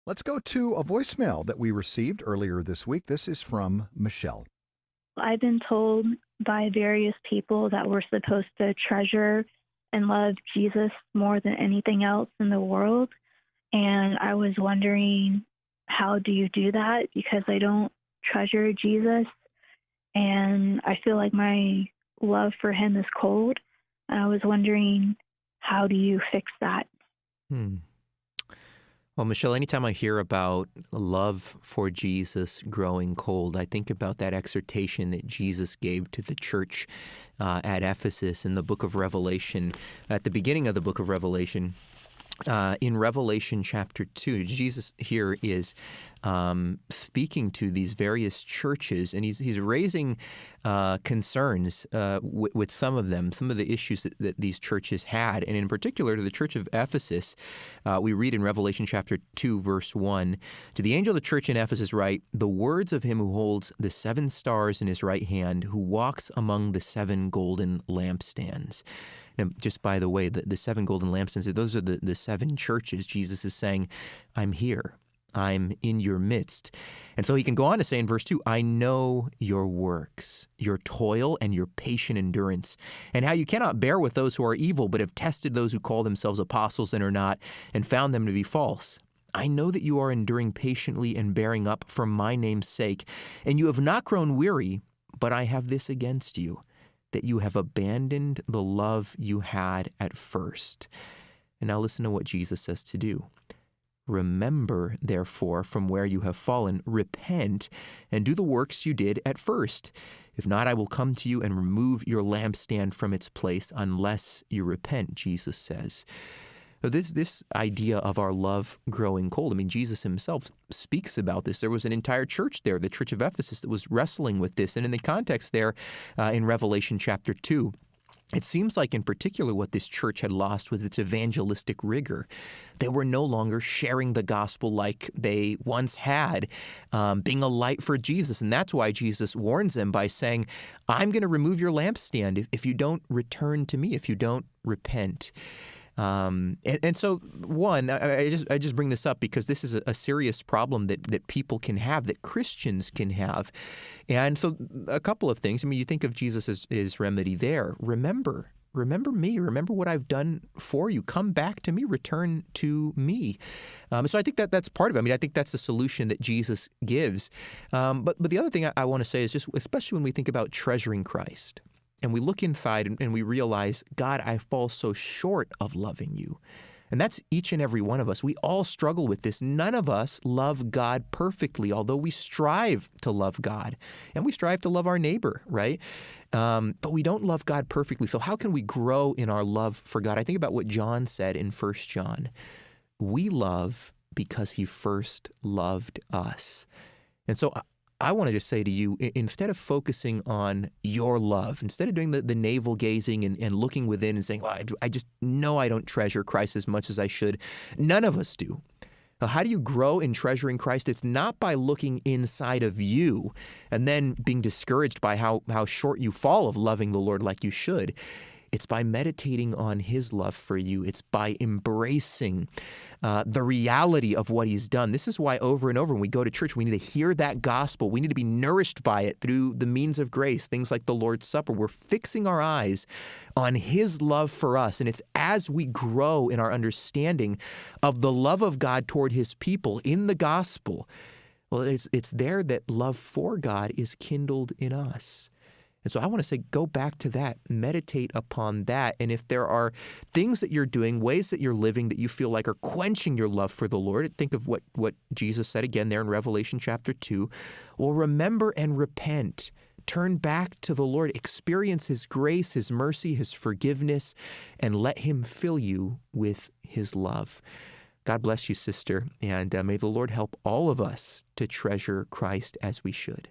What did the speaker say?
Let's go to a voicemail that we received earlier this week. This is from Michelle. I've been told by various people that we're supposed to treasure and love Jesus more than anything else in the world. And I was wondering, how do you do that? Because I don't treasure Jesus, and I feel like my love for him is cold. And I was wondering, how do you fix that? Hmm. Well, Michelle, anytime I hear about love for Jesus growing cold, I think about that exhortation that Jesus gave to the church at Ephesus in the book of Revelation. At the beginning of the book of Revelation, in Revelation chapter 2, Jesus here is speaking to these various churches, and he's raising concerns with some of them, some of the issues that these churches had. And in particular, to the church of Ephesus, we read in Revelation chapter 2, verse 1, "To the angel of the church in Ephesus write, the words of him who holds the 7 stars in his right hand, who walks among the 7 golden lampstands." And just by the way, the 7 golden lampstands, those are the 7 churches. Jesus is saying, I'm here. I'm in your midst. And so he can go on to say in verse 2, I know your works, your toil and your patient endurance, and how you cannot bear with those who are evil, but have tested those who call themselves apostles and are not, and found them to be false. I know that you are enduring patiently and bearing up for my name's sake, and you have not grown weary, but I have this against you, that you have abandoned the love you had at first. And now listen to what Jesus says to do. Remember, therefore, from where you have fallen, repent, and do the works you did at first. If not, I will come to you and remove your lampstand from its place unless you repent, Jesus says. So this idea of our love growing cold, I mean, Jesus himself speaks about this. There was an entire church there, the church of Ephesus, that was wrestling with this. And in the context there in Revelation chapter 2, it seems like in particular what this church had lost was its evangelistic rigor. They were no longer sharing the gospel like they once had, being a light for Jesus. And that's why Jesus warns them by saying, I'm going to remove your lampstand if you don't return to me, if you don't repent. And so, one, I just bring this up because this is a serious problem that people can have, that Christians can have. And so a couple of things. I mean, you think of Jesus' remedy there. Remember me. Remember what I've done for you. Come back to me. Return to me. So I think that's part of it. I mean, I think that's the solution that Jesus gives. But the other thing I want to say is just, especially when we think about treasuring Christ, and we look inside and we realize, God, I fall so short of loving you. And that's each and every one of us. We all struggle with this. None of us love God perfectly, although we strive to love God. And we strive to love our neighbor, right? But we don't love God perfectly. So how can we grow in our love for God? I think about what John said in 1 John. We love because he first loved us. And so I want to just say to you, instead of focusing on your love, instead of doing the navel gazing and looking within and saying, well, I just know I don't treasure Christ as much as I should. None of us do. Now, how do you grow in treasuring Christ? It's not by looking inside of you and then being discouraged by how short you fall of loving the Lord like you should. It's by meditating on his love for you. It's by embracing the reality of what he's done. This is why over and over when we go to church, we need to hear that gospel. We need to be nourished by it through the means of grace, things like the Lord's Supper. We're fixing our eyes on his love for us. And it's as we grow in our understanding of the love of God toward his people in the gospel, well, it's there that love for God is kindled in us. And so I want to say, go back to that, meditate upon that. And if there are things that you're doing, ways that you're living that you feel like are quenching your love for the Lord, think of what Jesus said again there in Revelation chapter 2. Well, remember and repent. Turn back to the Lord. Experience his grace, his mercy, his forgiveness, and let him fill you with his love. God bless you, sister, and may the Lord help all of us to treasure Christ as we should.